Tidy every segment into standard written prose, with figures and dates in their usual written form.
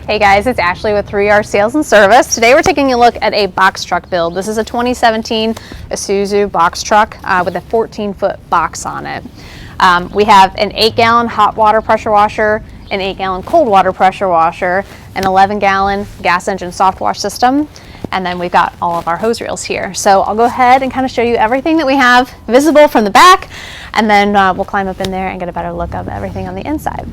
Hey guys, it's Ashley with 3R Sales and Service. Today we're taking a look at a box truck build. This is a 2017 Isuzu box truck with a 14-foot box on it. We have an 8-gallon hot water pressure washer, an 8-gallon cold water pressure washer, an 11-gallon gas engine soft wash system, and then we've got all of our hose reels here. So I'll go ahead and kind of show you everything that we have visible from the back, and then we'll climb up in there and get a better look of everything on the inside.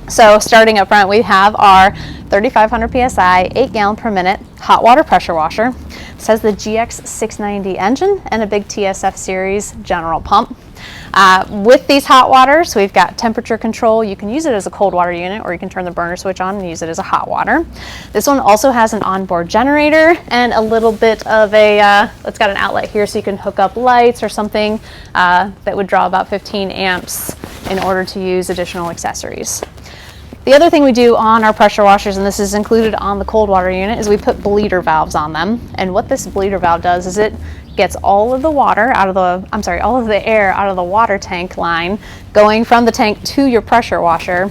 So starting up front, we have our 3,500 PSI, 8-gallon per minute hot water pressure washer. This has the GX690 engine and a big TSF series general pump. With these hot waters, we've got temperature control. You can use it as a cold water unit, or you can turn the burner switch on and use it as a hot water. This one also has an onboard generator and a little bit of a, it's got an outlet here so you can hook up lights or something that would draw about 15 amps in order to use additional accessories. The other thing we do on our pressure washers, and this is included on the cold water unit, is we put bleeder valves on them. And what this bleeder valve does is it gets all of the water out of the, all of the air out of the water tank line going from the tank to your pressure washer.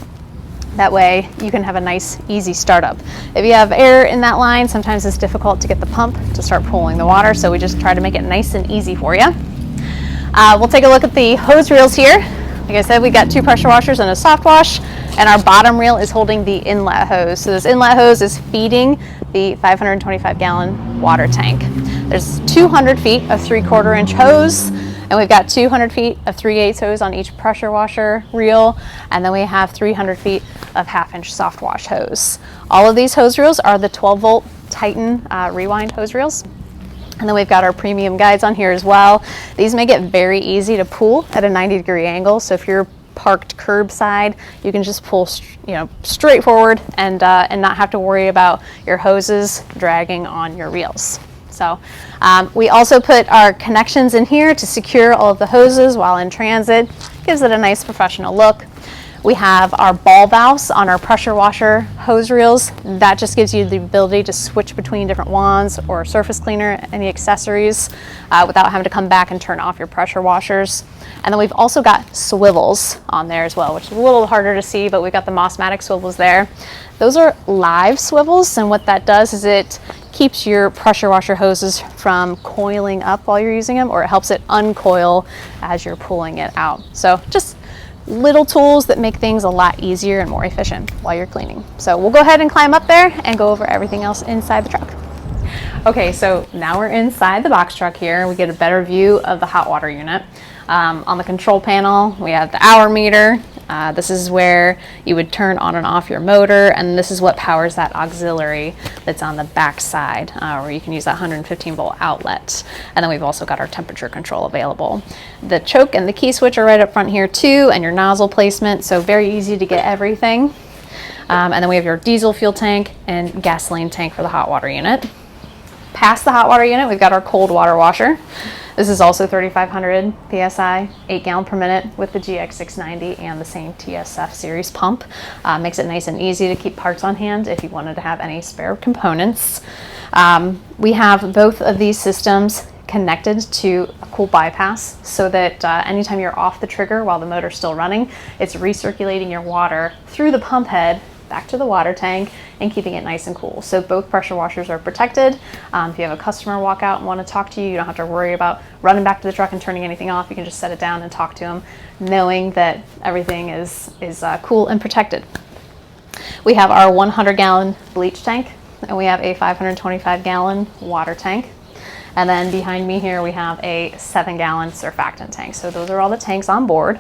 That way you can have a nice, easy startup. If you have air in that line, sometimes it's difficult to get the pump to start pulling the water, so we just try to make it nice and easy for you. We'll take a look at the hose reels here. Like I said, we've got 2 pressure washers and a soft wash, and our bottom reel is holding the inlet hose. So this inlet hose is feeding the 525-gallon water tank. There's 200 feet of 3/4 inch hose, and we've got 200 feet of 3/8 hose on each pressure washer reel, and then we have 300 feet of 1/2 inch soft wash hose. All of these hose reels are the 12-volt Titan rewind hose reels. And then we've got our premium guides on here as well. These make it very easy to pull at a 90-degree angle. So if you're parked curbside, you can just pull, straight forward and not have to worry about your hoses dragging on your reels. So we also put our connections in here to secure all of the hoses while in transit. Gives it a nice professional look. We have our ball valves on our pressure washer hose reels. That just gives you the ability to switch between different wands or surface cleaner, any accessories, without having to come back and turn off your pressure washers. And then we've also got swivels on there as well, which is a little harder to see, but we've got the Mossmatic swivels there. Those are live swivels, and what that does is it keeps your pressure washer hoses from coiling up while you're using them, or it helps it uncoil as you're pulling it out. So just little tools that make things a lot easier and more efficient while you're cleaning. So we'll go ahead and climb up there and go over everything else inside the truck. Okay, so now we're inside the box truck here. We get a better view of the hot water unit. On the control panel, we have the hour meter. This is where you would turn on and off your motor, and this is what powers that auxiliary that's on the back side, where you can use that 115-volt outlet. And then we've also got our temperature control available. The choke and the key switch are right up front here too, and your nozzle placement, so very easy to get everything. And then we have your diesel fuel tank and gasoline tank for the hot water unit. Past the hot water unit, we've got our cold water washer. This is also 3,500 PSI, 8-gallon per minute with the GX690 and the same TSF series pump. Makes it nice and easy to keep parts on hand if you wanted to have any spare components. We have both of these systems connected to a cool bypass so that anytime you're off the trigger while the motor's still running, it's recirculating your water through the pump head back to the water tank and keeping it nice and cool. So both pressure washers are protected. If you have a customer walk out and want to talk to you, you don't have to worry about running back to the truck and turning anything off. You can just set it down and talk to them, knowing that everything is cool and protected. We have our 100-gallon bleach tank, and we have a 525-gallon water tank. And then behind me here, we have a 7-gallon surfactant tank. So those are all the tanks on board.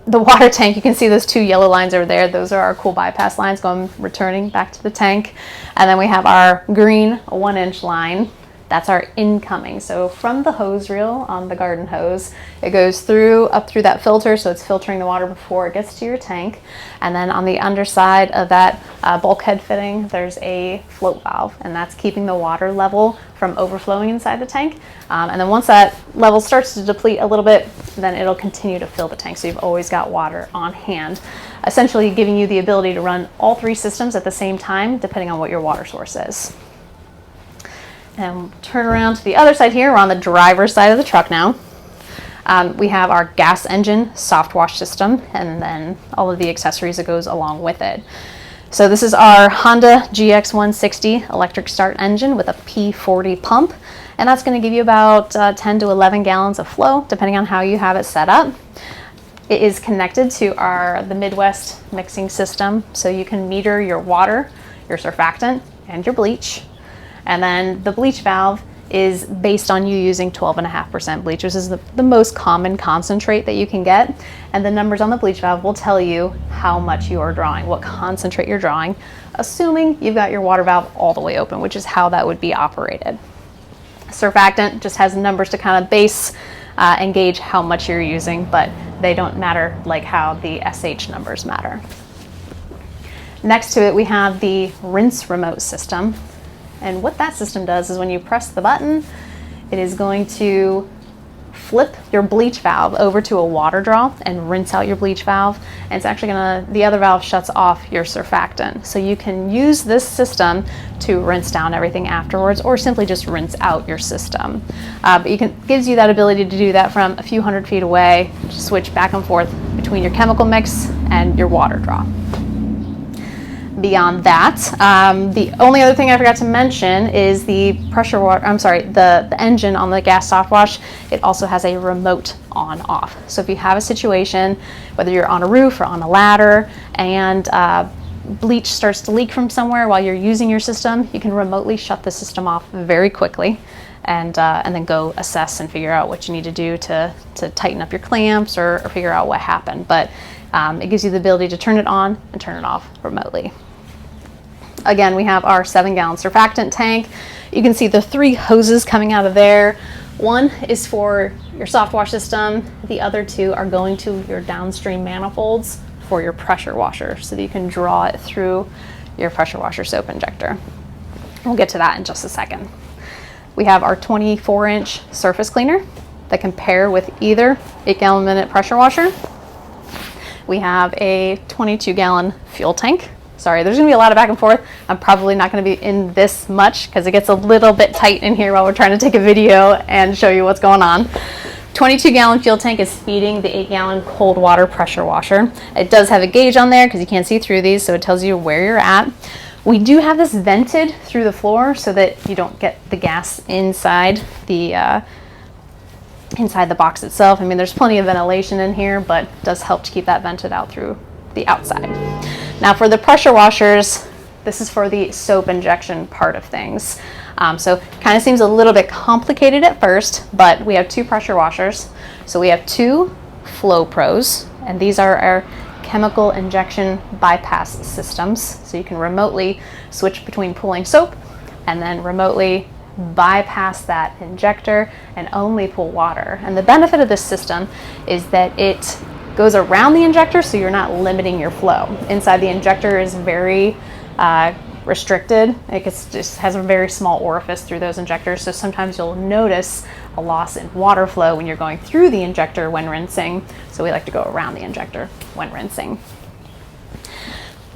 The water tank, you can see those 2 yellow lines over there. Those are our cool bypass lines returning back to the tank. And then we have our green 1-inch line. That's our incoming. So from the hose reel on the garden hose, it goes up through that filter, so it's filtering the water before it gets to your tank. And then on the underside of that bulkhead fitting, there's a float valve, and that's keeping the water level from overflowing inside the tank. And then once that level starts to deplete a little bit, then it'll continue to fill the tank, so you've always got water on hand, essentially giving you the ability to run all 3 systems at the same time, depending on what your water source is. And turn around to the other side here. We're on the driver's side of the truck now. We have our gas engine soft wash system, and then all of the accessories that goes along with it. So this is our Honda GX160 electric start engine with a P40 pump, and that's going to give you about 10 to 11 gallons of flow, depending on how you have it set up. It is connected to the Midwest mixing system, so you can meter your water, your surfactant, and your bleach. And then the bleach valve is based on you using 12.5% bleach, which is the most common concentrate that you can get. And the numbers on the bleach valve will tell you how much you are drawing, what concentrate you're drawing, assuming you've got your water valve all the way open, which is how that would be operated. Surfactant just has numbers to kind of base and gauge how much you're using, but they don't matter like how the SH numbers matter. Next to it, we have the rinse remote system. And what that system does is when you press the button, it is going to flip your bleach valve over to a water draw and rinse out your bleach valve. And it's actually the other valve shuts off your surfactant. So you can use this system to rinse down everything afterwards, or simply just rinse out your system. But gives you that ability to do that from a few hundred feet away, just switch back and forth between your chemical mix and your water draw. Beyond that, the only other thing I forgot to mention is the the engine on the gas soft wash. It also has a remote on off. So if you have a situation, whether you're on a roof or on a ladder, and bleach starts to leak from somewhere while you're using your system, you can remotely shut the system off very quickly, and then go assess and figure out what you need to do to tighten up your clamps or figure out what happened. But it gives you the ability to turn it on and turn it off remotely. Again, we have our 7-gallon surfactant tank. You can see the 3 hoses coming out of there. One is for your soft wash system. The other 2 are going to your downstream manifolds for your pressure washer, so that you can draw it through your pressure washer soap injector. We'll get to that in just a second. We have our 24-inch surface cleaner that can pair with either 8-gallon minute pressure washer. We have a 22-gallon fuel tank. Sorry, there's gonna be a lot of back and forth. I'm probably not gonna be in this much because it gets a little bit tight in here while we're trying to take a video and show you what's going on. 22-gallon fuel tank is feeding the 8-gallon cold water pressure washer. It does have a gauge on there because you can't see through these, so it tells you where you're at. We do have this vented through the floor so that you don't get the gas inside the box itself. I mean, there's plenty of ventilation in here, but it does help to keep that vented out through the outside. Now for the pressure washers, this is for the soap injection part of things. So kind of seems a little bit complicated at first, but we have 2 pressure washers. So we have 2 Flow Pros, and these are our chemical injection bypass systems. So you can remotely switch between pulling soap and then remotely bypass that injector and only pull water. And the benefit of this system is that it goes around the injector, so you're not limiting your flow. Inside the injector is very restricted. It just has a very small orifice through those injectors, so sometimes you'll notice a loss in water flow when you're going through the injector when rinsing. So we like to go around the injector when rinsing.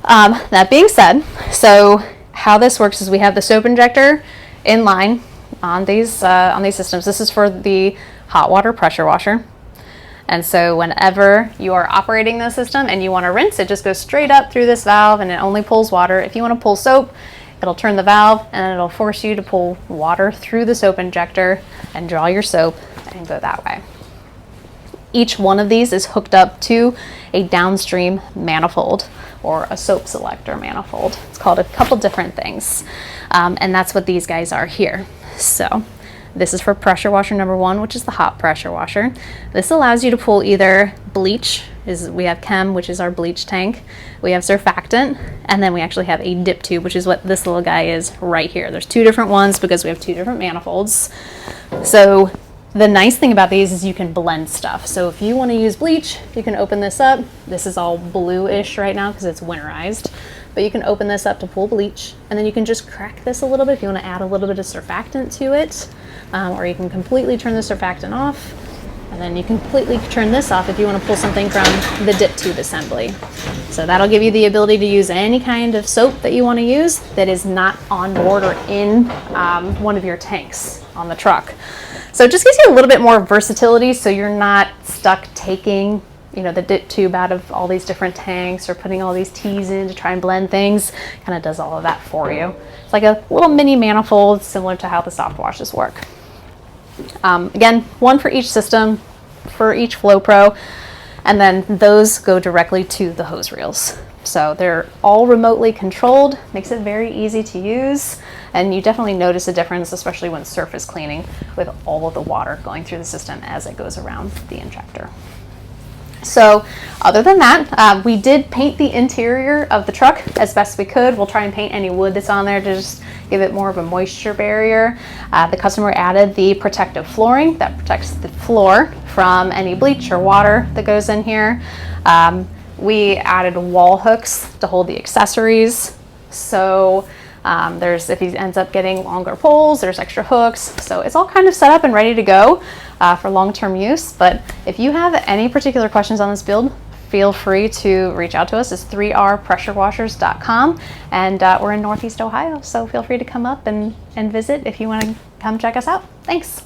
That being said, so how this works is we have the soap injector in line on these systems. This is for the hot water pressure washer. And so whenever you are operating the system and you want to rinse, it just goes straight up through this valve and it only pulls water. If you want to pull soap, it'll turn the valve and it'll force you to pull water through the soap injector and draw your soap and go that way. Each one of these is hooked up to a downstream manifold or a soap selector manifold. It's called a couple different things. And that's what these guys are here. So this is for pressure washer number 1, which is the hot pressure washer. This allows you to pull either bleach, we have chem, which is our bleach tank. We have surfactant, and then we actually have a dip tube, which is what this little guy is right here. There's 2 different ones because we have 2 different manifolds. So the nice thing about these is you can blend stuff. So if you want to use bleach, you can open this up. This is all bluish right now because it's winterized. But you can open this up to pull bleach, and then you can just crack this a little bit if you want to add a little bit of surfactant to it. Or you can completely turn the surfactant off, and then you completely turn this off if you want to pull something from the dip tube assembly. So that'll give you the ability to use any kind of soap that you want to use that is not on board or in one of your tanks on the truck. So it just gives you a little bit more versatility, so you're not stuck taking, you know, the dip tube out of all these different tanks or putting all these teas in to try and blend things. Kind of does all of that for you. It's like a little mini manifold, similar to how the soft washes work. Again, one for each system, for each Flow Pro, and then those go directly to the hose reels. So they're all remotely controlled, makes it very easy to use, and you definitely notice a difference, especially when surface cleaning, with all of the water going through the system as it goes around the injector. So other than that, we did paint the interior of the truck as best we could. We'll try and paint any wood that's on there to just give it more of a moisture barrier. The customer added the protective flooring that protects the floor from any bleach or water that goes in here. We added wall hooks to hold the accessories. So if he ends up getting longer poles, there's extra hooks. So it's all kind of set up and ready to go for long-term use. But if you have any particular questions on this build, feel free to reach out to us. It's 3rpressurewashers.com, and we're in Northeast Ohio. So feel free to come up and visit if you want to come check us out. Thanks.